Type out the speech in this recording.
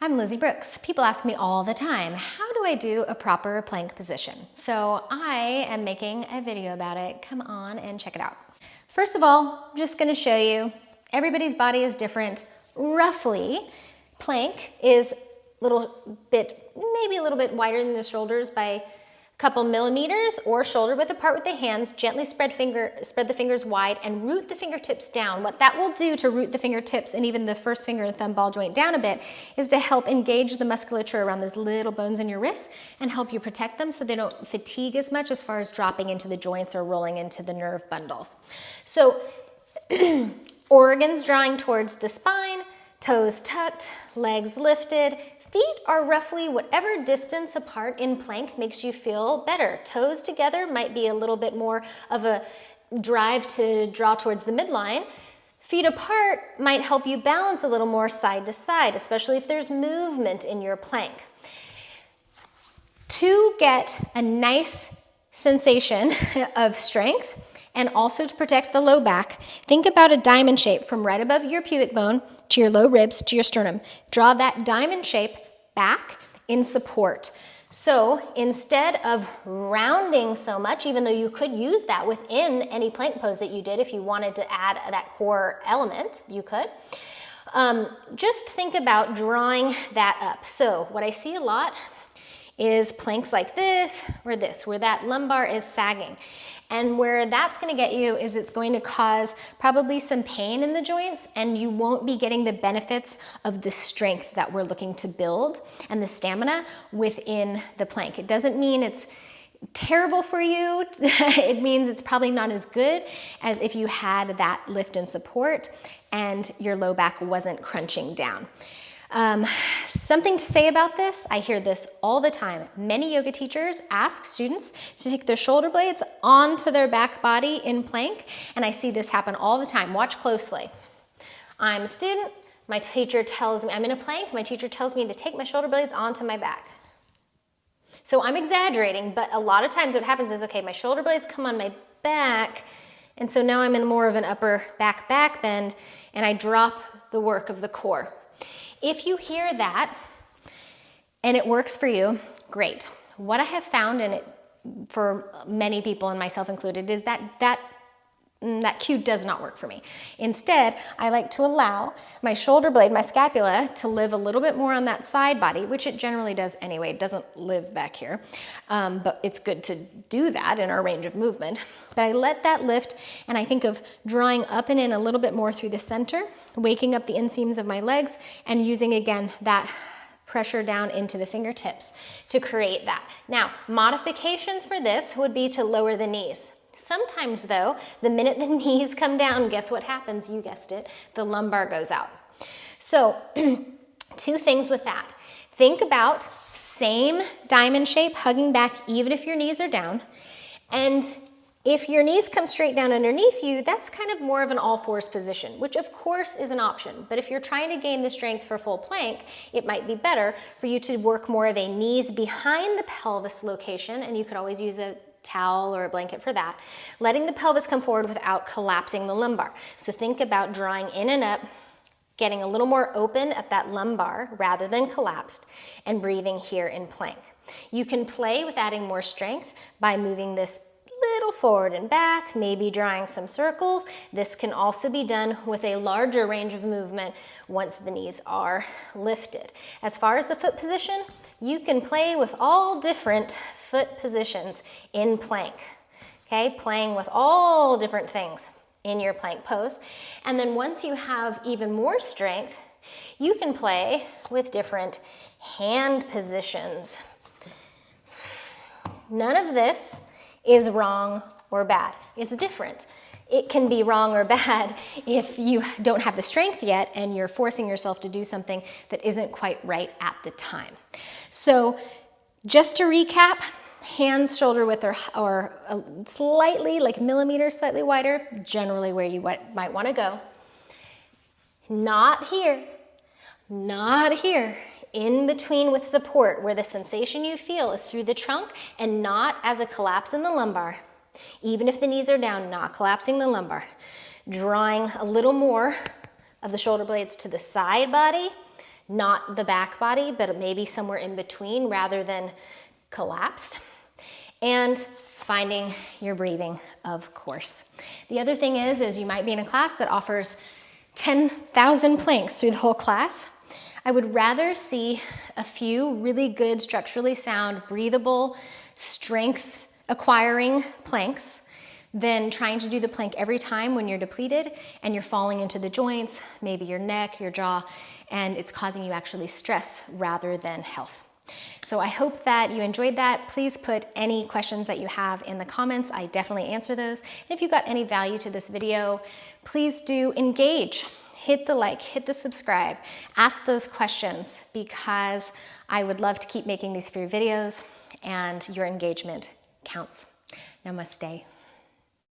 I'm Lizzie Brooks. People ask me all the time, how do I do a proper plank position? So I am making a video about it. Come on and check it out. First of all, I'm just gonna show you, everybody's body is different. Roughly, plank is maybe a little bit wider than the shoulders by a couple millimeters, or shoulder width apart with the hands. Gently spread the fingers wide and root the fingertips down. What that will do to root the fingertips and even the first finger and thumb ball joint down a bit is to help engage the musculature around those little bones in your wrists and help you protect them so they don't fatigue as much as far as dropping into the joints or rolling into the nerve bundles. So organs drawing towards the spine, toes tucked, legs lifted. Feet are roughly whatever distance apart in plank makes you feel better. Toes together might be a little bit more of a drive to draw towards the midline. Feet apart might help you balance a little more side to side, especially if there's movement in your plank. To get a nice sensation of strength and also to protect the low back, think about a diamond shape from right above your pubic bone to your low ribs to your sternum. Draw that diamond shape back in support. So instead of rounding so much, even though you could use that within any plank pose that you did, if you wanted to add that core element, you could. Just think about drawing that up. So what I see a lot is planks like this, where that lumbar is sagging. And where that's gonna get you is it's going to cause probably some pain in the joints, and you won't be getting the benefits of the strength that we're looking to build and the stamina within the plank. It doesn't mean it's terrible for you. It means it's probably not as good as if you had that lift and support and your low back wasn't crunching down. Something to say about this, I hear this all the time. Many yoga teachers ask students to take their shoulder blades onto their back body in plank, and I see this happen all the time. Watch closely. I'm a student, my teacher tells me, I'm in a plank, my teacher tells me to take my shoulder blades onto my back. So I'm exaggerating, but a lot of times what happens is, okay, my shoulder blades come on my back, and so now I'm in more of an upper back bend, and I drop the work of the core. If you hear that and it works for you, great. What I have found, and it for many people and myself included, is that cue does not work for me. Instead, I like to allow my shoulder blade, my scapula, to live a little bit more on that side body, which it generally does anyway. It doesn't live back here, but it's good to do that in our range of movement. But I let that lift, and I think of drawing up and in a little bit more through the center, waking up the inseams of my legs, and using, again, that pressure down into the fingertips to create that. Now, modifications for this would be to lower the knees. Sometimes though, the minute the knees come down, guess what happens? You guessed it, the lumbar goes out. So, two things with that. Think about same diamond shape, hugging back even if your knees are down. And if your knees come straight down underneath you, that's kind of more of an all fours position, which of course is an option. But if you're trying to gain the strength for full plank, it might be better for you to work more of a knees behind the pelvis location, and you could always use a towel or a blanket for that, letting the pelvis come forward without collapsing the lumbar. So think about drawing in and up, getting a little more open at that lumbar rather than collapsed, and breathing here in plank. You can play with adding more strength by moving this little forward and back, maybe drawing some circles. This can also be done with a larger range of movement once the knees are lifted. As far as the foot position, you can play with all different foot positions in plank, okay? Playing with all different things in your plank pose. And then once you have even more strength, you can play with different hand positions. None of this is wrong or bad. It's different. It can be wrong or bad if you don't have the strength yet and you're forcing yourself to do something that isn't quite right at the time. So just to recap, hands shoulder width or slightly, like millimeters slightly wider, generally where you might want to go. Not here, not here. In between with support, where the sensation you feel is through the trunk and not as a collapse in the lumbar. Even if the knees are down, not collapsing the lumbar. Drawing a little more of the shoulder blades to the side body, not the back body, but maybe somewhere in between rather than collapsed. And finding your breathing, of course. The other thing is you might be in a class that offers 10,000 planks through the whole class. I would rather see a few really good, structurally sound, breathable, strength acquiring planks than trying to do the plank every time when you're depleted and you're falling into the joints, maybe your neck, your jaw, and it's causing you actually stress rather than health. So I hope that you enjoyed that. Please put any questions that you have in the comments. I definitely answer those. And if you got any value to this video, please do engage. Hit the like, hit the subscribe, ask those questions because I would love to keep making these free videos and your engagement counts. Namaste.